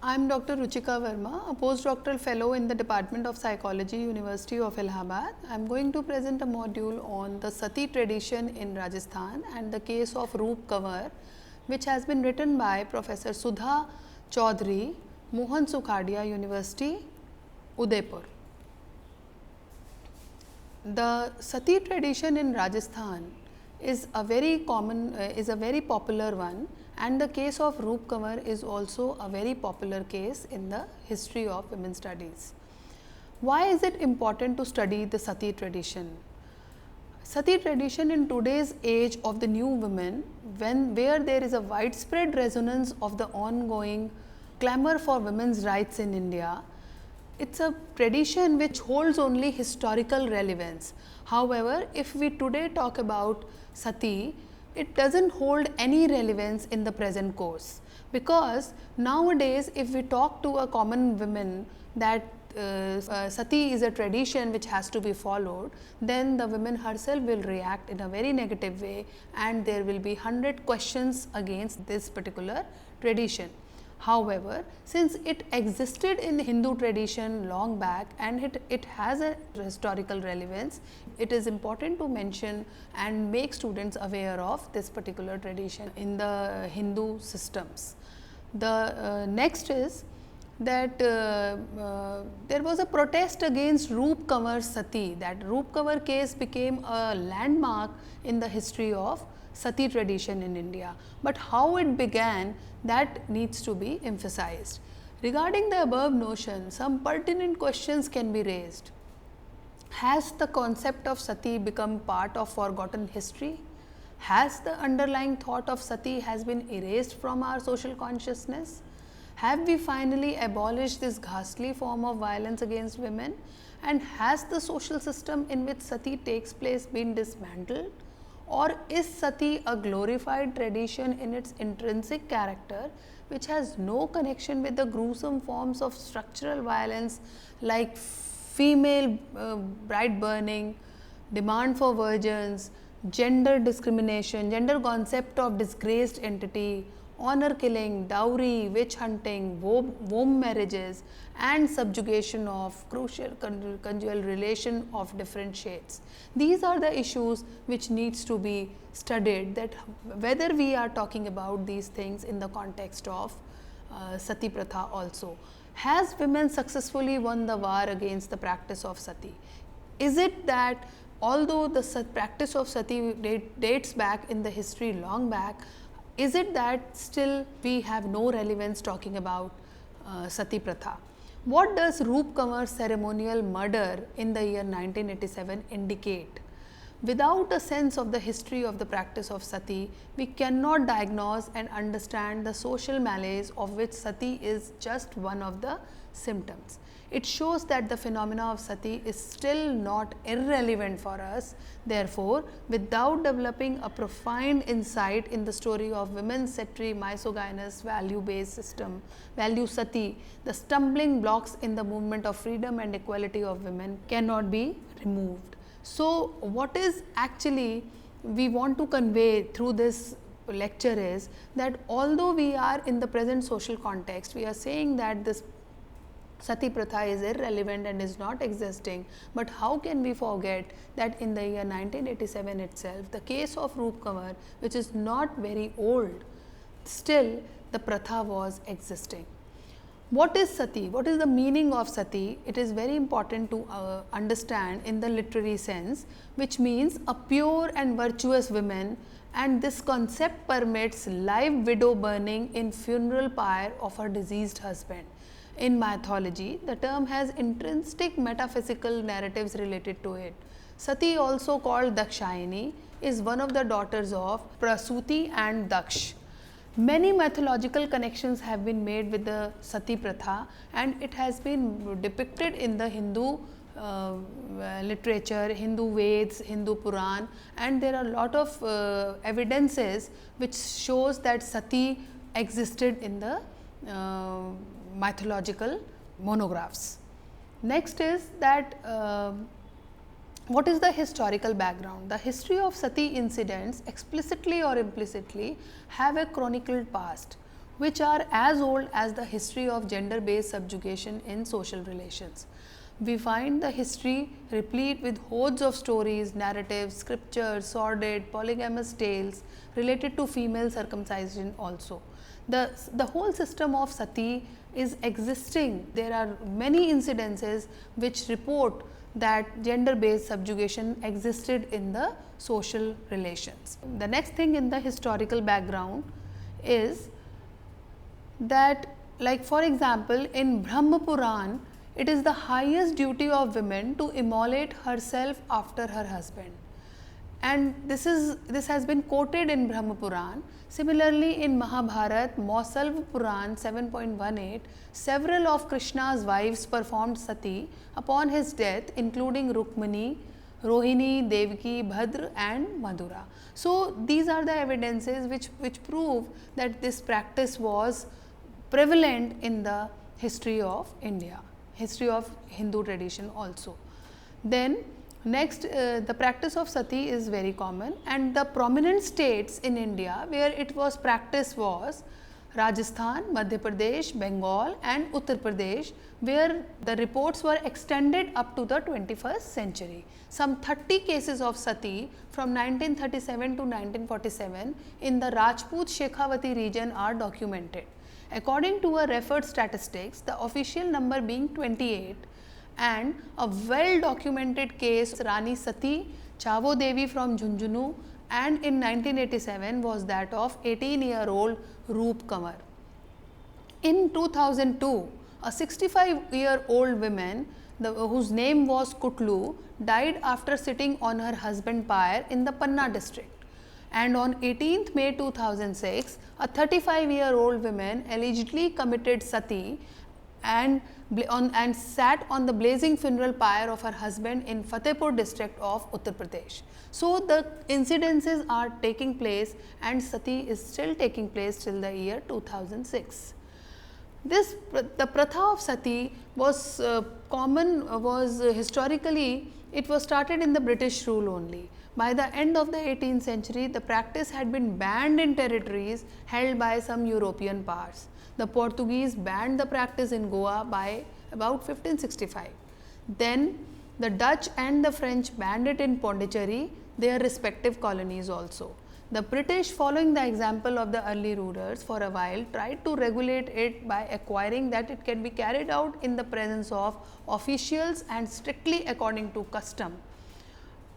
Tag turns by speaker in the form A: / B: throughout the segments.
A: I am Dr. Ruchika Verma, a postdoctoral fellow in the Department of Psychology, University of Allahabad. I am going to present a module on the Sati tradition in Rajasthan and the case of Roopkanwar, which has been written by Professor Sudha Chaudhary, Mohan Sukhadia University, Udaipur. The Sati tradition in Rajasthan is a very popular one, and the case of Roopkanwar is also a very popular case in the history of women's studies. Why is it important to study the Sati tradition? Sati tradition in today's age of the new women, where there is a widespread resonance of the ongoing clamor for women's rights in India, it's a tradition which holds only historical relevance. However, if we today talk about Sati, it doesn't hold any relevance in the present course, because nowadays if we talk to a common woman that Sati is a tradition which has to be followed, then the woman herself will react in a very negative way, and there will be 100 questions against this particular tradition. However, since it existed in Hindu tradition long back and it has a historical relevance, it is important to mention and make students aware of this particular tradition in the Hindu systems. The next is that there was a protest against Roopkanwar Sati. That Roopkanwar case became a landmark in the history of Sati tradition in India, but how it began, that needs to be emphasized. Regarding the above notion, some pertinent questions can be raised. Has the concept of Sati become part of forgotten history? Has the underlying thought of Sati has been erased from our social consciousness? Have we finally abolished this ghastly form of violence against women? And has the social system in which Sati takes place been dismantled? Or is Sati a glorified tradition in its intrinsic character, which has no connection with the gruesome forms of structural violence like female bride burning, demand for virgins, gender discrimination, gender concept of disgraced entity, honor killing, dowry, witch hunting, womb marriages, and subjugation of crucial conjugal relation of different shades. These are the issues which needs to be studied, that whether we are talking about these things in the context of Sati Pratha also. Has women successfully won the war against the practice of Sati? Is it that although the practice of Sati dates back in the history long back, is it that still we have no relevance talking about Sati Pratha? What does Roopkanwar's ceremonial murder in the year 1987 indicate? Without a sense of the history of the practice of Sati, we cannot diagnose and understand the social malaise of which Sati is just one of the symptoms. It shows that the phenomena of Sati is still not irrelevant for us. Therefore, without developing a profound insight in the story of women's sedentary, misogynous, value-based system, value Sati, the stumbling blocks in the movement of freedom and equality of women cannot be removed. So, what is actually we want to convey through this lecture is that although we are in the present social context, we are saying that this Sati Pratha is irrelevant and is not existing, but how can we forget that in the year 1987 itself, the case of Roopkanwar, which is not very old, still the Pratha was existing. What is Sati? What is the meaning of Sati? It is very important to understand in the literary sense, which means a pure and virtuous woman, and this concept permits live widow burning in funeral pyre of her deceased husband. In mythology, the term has intrinsic metaphysical narratives related to it. Sati, also called Dakshayani, is one of the daughters of Prasuti and Daksh. Many mythological connections have been made with the Sati Pratha, and it has been depicted in the Hindu literature, Hindu Veds, Hindu Puran, and there are a lot of evidences which shows that Sati existed in the mythological monographs. Next is that what is the historical background? The history of Sati incidents, explicitly or implicitly, have a chronicled past. which are as old as the history of gender based subjugation in social relations. We find the history replete with hordes of stories, narratives, scriptures, sordid, polygamous tales related to female circumcision also. The whole system of sati is existing. There are many incidences which report that gender based subjugation existed in the social relations. The next thing in the historical background is that, like for example, in Brahma Puran, it is the highest duty of women to immolate herself after her husband, and this has been quoted in Brahma Puran. Similarly, in Mahabharat, Mausalva Puran 7.18, several of Krishna's wives performed sati upon his death, including Rukmani, Rohini, Devaki, Bhadra and Madhura. So, these are the evidences which prove that this practice was prevalent in the history of India, history of Hindu tradition also. Then next, the practice of sati is very common, and the prominent states in India where it was practiced was Rajasthan, Madhya Pradesh, Bengal and Uttar Pradesh, where the reports were extended up to the 21st century. Some 30 cases of sati from 1937 to 1947 in the Rajput Shekhawati region are documented. According to a referred statistics, the official number being 28, and a well documented case Rani Sati Chavo Devi from Jhunjhunu, and in 1987 was that of 18-year-old Roopkanwar. In 2002, a 65-year-old woman whose name was Kutlu died after sitting on her husband's pyre in the Panna district. And on 18th May 2006, a 35-year-old woman allegedly committed sati and sat on the blazing funeral pyre of her husband in Fatehpur district of Uttar Pradesh. So, the incidences are taking place and sati is still taking place till the year 2006. The pratha of sati was historically, it was started in the British rule only. By the end of the 18th century, the practice had been banned in territories held by some European powers. The Portuguese banned the practice in Goa by about 1565. Then the Dutch and the French banned it in Pondicherry, their respective colonies also. The British, following the example of the early rulers for a while, tried to regulate it by acquiring that it can be carried out in the presence of officials and strictly according to custom.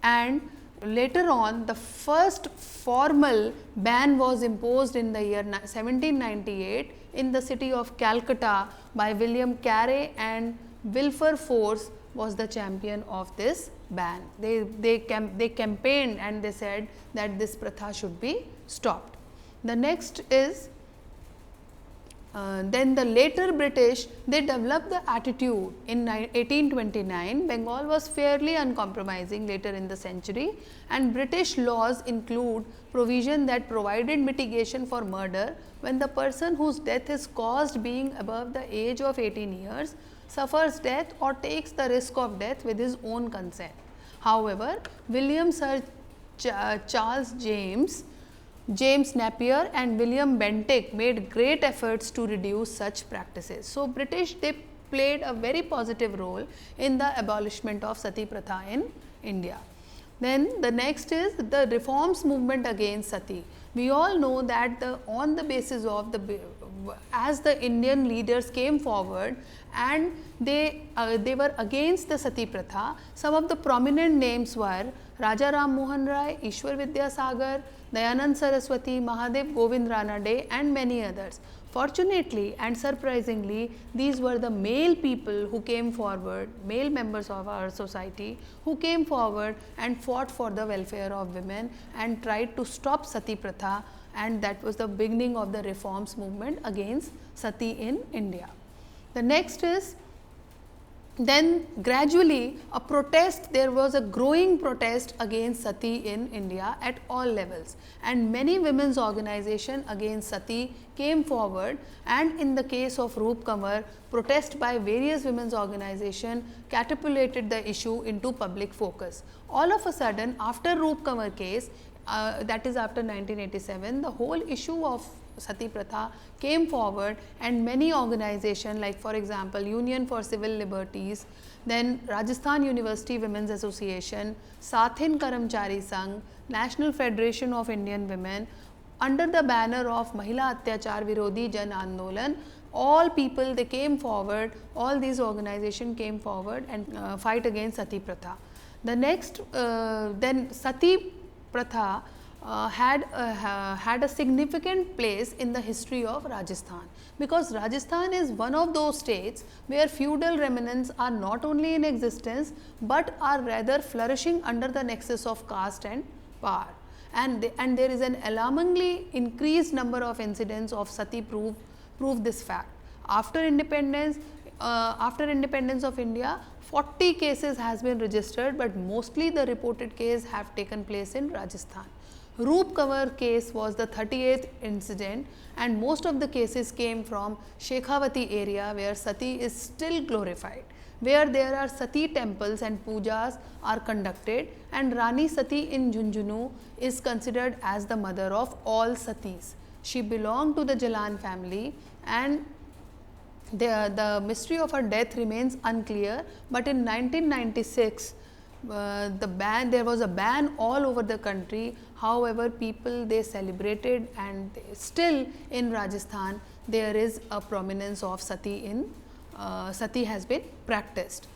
A: And later on, the first formal ban was imposed in the year 1798 in the city of Calcutta by William Carey, and Wilberforce was the champion of this ban. They campaigned and they said that this pratha should be stopped. The next is then the later British, they developed the attitude in 1829. Bengal was fairly uncompromising later in the century, and British laws include provision that provided mitigation for murder when the person whose death is caused being above the age of 18 years suffers death or takes the risk of death with his own consent. However, William Sir Charles James Napier and William Bentinck made great efforts to reduce such practices. So, British, they played a very positive role in the abolishment of sati pratha in India. Then the next is the reforms movement against sati. We all know that on the basis of as the Indian leaders came forward and they were against the sati pratha, some of the prominent names were Raja Ram Mohan Rai, Ishwar Vidyasagar, Dayanand Saraswati, Mahadev Govind Ranade and many others. Fortunately and surprisingly, these were the male people who came forward, male members of our society who came forward and fought for the welfare of women and tried to stop sati pratha, and that was the beginning of the reforms movement against sati in India. The next is, then gradually there was a growing protest against sati in India at all levels, and many women's organizations against sati came forward, and in the case of Roopkanwar, protest by various women's organizations catapulted the issue into public focus. All of a sudden, after Roopkanwar case, that is after 1987, the whole issue of Sati Pratha came forward, and many organizations like for example Union for Civil Liberties, then Rajasthan University Women's Association, Sathin Karamchari Sangh, National Federation of Indian Women, under the banner of Mahila Atyachar Virodhi Jan Andolan, all people they came forward, all these organizations came forward and fight against Sati Pratha. The next then Sati Pratha had a significant place in the history of Rajasthan, because Rajasthan is one of those states where feudal remnants are not only in existence, but are rather flourishing under the nexus of caste and power. And there is an alarmingly increased number of incidents of Sati prove this fact. After independence of India, 40 cases has been registered, but mostly the reported case have taken place in Rajasthan. Roopkanwar case was the 38th incident, and most of the cases came from Shekhawati area, where Sati is still glorified, where there are Sati temples and pujas are conducted, and Rani Sati in Jhunjhunu is considered as the mother of all Satis. She belonged to the Jalan family, and the mystery of her death remains unclear, but in 1996 there was a ban all over the country. However, people they celebrated, and still in Rajasthan there is a prominence of Sati in Sati has been practiced.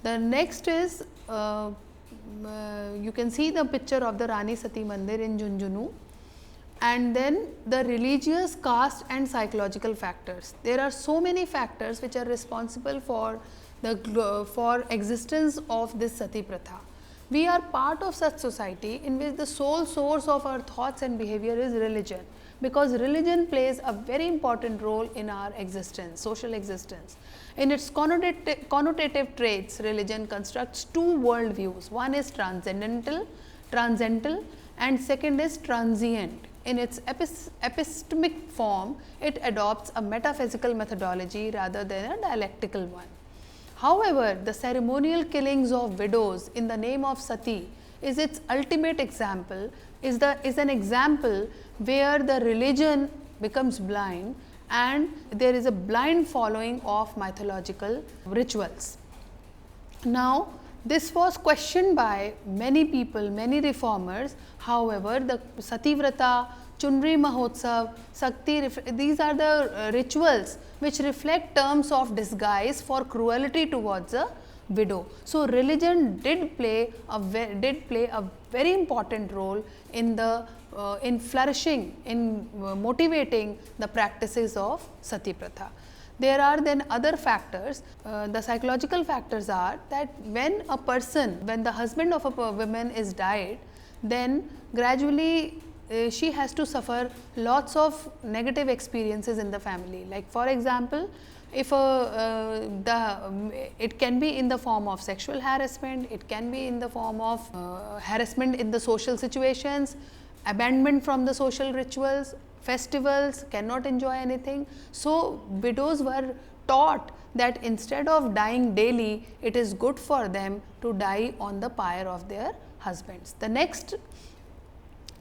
A: The next is you can see the picture of the Rani Sati Mandir in Jhunjhunu. And then the religious, caste and psychological factors. There are so many factors which are responsible for the existence of this Sati Pratha. We are part of such society in which the sole source of our thoughts and behavior is religion, because religion plays a very important role in our existence, social existence. In its connotative traits, religion constructs two world views. One is transcendental, and second is transient. In its epistemic form, it adopts a metaphysical methodology rather than a dialectical one. However, the ceremonial killings of widows in the name of Sati is its ultimate example, is an example where the religion becomes blind and there is a blind following of mythological rituals. Now, this was questioned by many people, many reformers. However, the Sati Vrata, Chunri Mahotsav, Sakti, these are the rituals which reflect terms of disguise for cruelty towards a widow. So, religion did play a very important role in the in flourishing, in motivating the practices of Sati Pratha. There are then other factors. The psychological factors are that when the husband of a woman is died, then gradually she has to suffer lots of negative experiences in the family. Like for example, if it can be in the form of sexual harassment, it can be in the form of harassment in the social situations, abandonment from the social rituals, festivals, cannot enjoy anything. So, widows were taught that instead of dying daily, it is good for them to die on the pyre of their husbands. The next,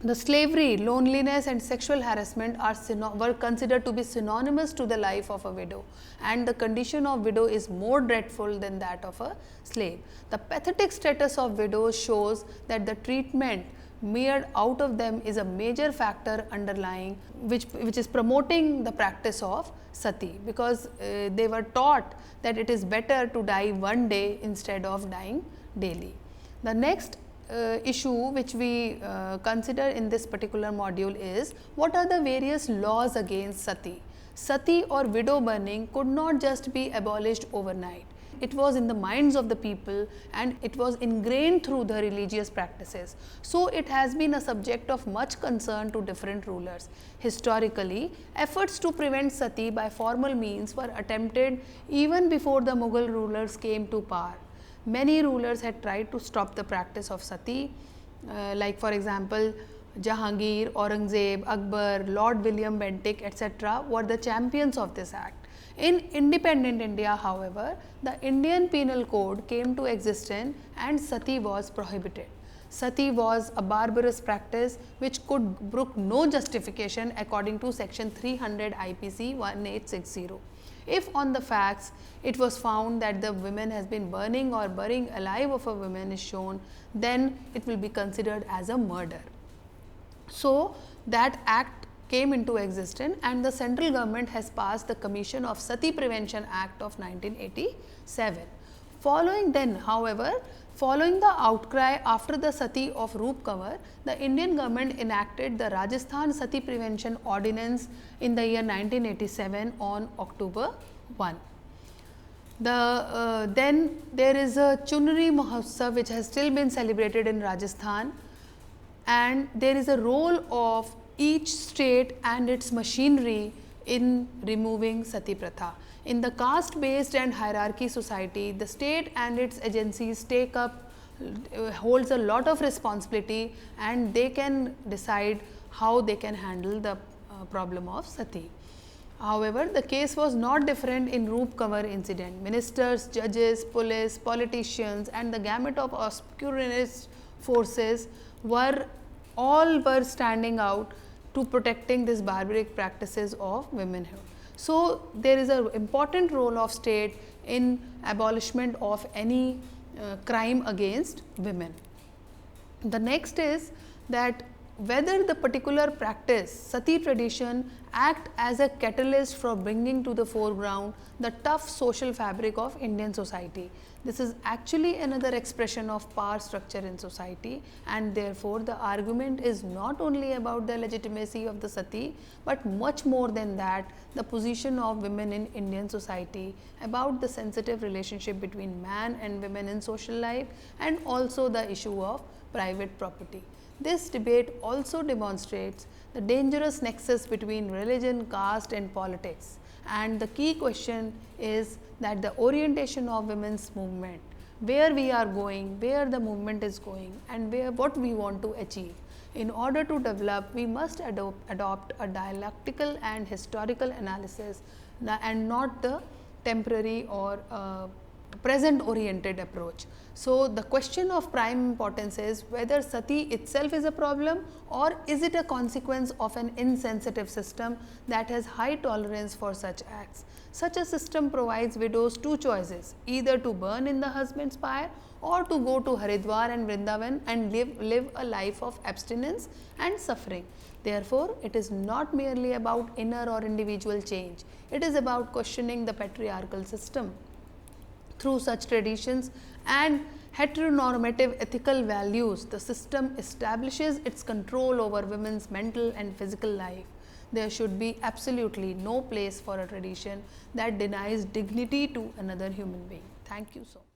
A: the slavery, loneliness and sexual harassment were considered to be synonymous to the life of a widow, and the condition of widow is more dreadful than that of a slave. The pathetic status of widows shows that the treatment mered out of them is a major factor underlying which is promoting the practice of Sati, because they were taught that it is better to die one day instead of dying daily. The next issue which we consider in this particular module is what are the various laws against Sati. Sati or widow burning could not just be abolished overnight. It was in the minds of the people and it was ingrained through the religious practices. So, it has been a subject of much concern to different rulers. Historically, efforts to prevent Sati by formal means were attempted even before the Mughal rulers came to power. Many rulers had tried to stop the practice of Sati, like for example, Jahangir, Aurangzeb, Akbar, Lord William Bentinck, etc. were the champions of this act. In independent India, however, the Indian Penal Code came to existence and Sati was prohibited. Sati was a barbarous practice which could brook no justification according to section 300 IPC 1860. If on the facts it was found that the woman has been burning or burying alive of a woman is shown, then it will be considered as a murder. So, that act came into existence and the central government has passed the Commission of Sati Prevention Act of 1987. Following then, however, following the outcry after the Sati of Roopkanwar, the Indian government enacted the Rajasthan Sati Prevention Ordinance in the year 1987 on October 1. Then there is a Chunari Mahotsav which has still been celebrated in Rajasthan, and there is a role of each state and its machinery in removing Sati Pratha. In the caste based and hierarchy society, the state and its agencies take up holds a lot of responsibility and they can decide how they can handle the problem of Sati. However, the case was not different in Roopkanwar incident. Ministers, judges, police, politicians and the gamut of obscurantist forces were standing out to protecting these barbaric practices of womanhood. So, there is an important role of state in abolishment of any crime against women. The next is that whether the particular practice, Sati tradition, act as a catalyst for bringing to the foreground the tough social fabric of Indian society. This is actually another expression of power structure in society, and therefore, the argument is not only about the legitimacy of the Sati, but much more than that, the position of women in Indian society, about the sensitive relationship between man and women in social life, and also the issue of private property. This debate also demonstrates the dangerous nexus between religion, caste and politics, and the key question is that the orientation of women's movement, where we are going, where the movement is going and what we want to achieve. In order to develop, we must adopt a dialectical and historical analysis and not the temporary or present oriented approach. So, the question of prime importance is whether Sati itself is a problem or is it a consequence of an insensitive system that has high tolerance for such acts. Such a system provides widows two choices, either to burn in the husband's pyre or to go to Haridwar and Vrindavan and live a life of abstinence and suffering. Therefore, it is not merely about inner or individual change, it is about questioning the patriarchal system. Through such traditions and heteronormative ethical values, the system establishes its control over women's mental and physical life. There should be absolutely no place for a tradition that denies dignity to another human being. Thank you so much.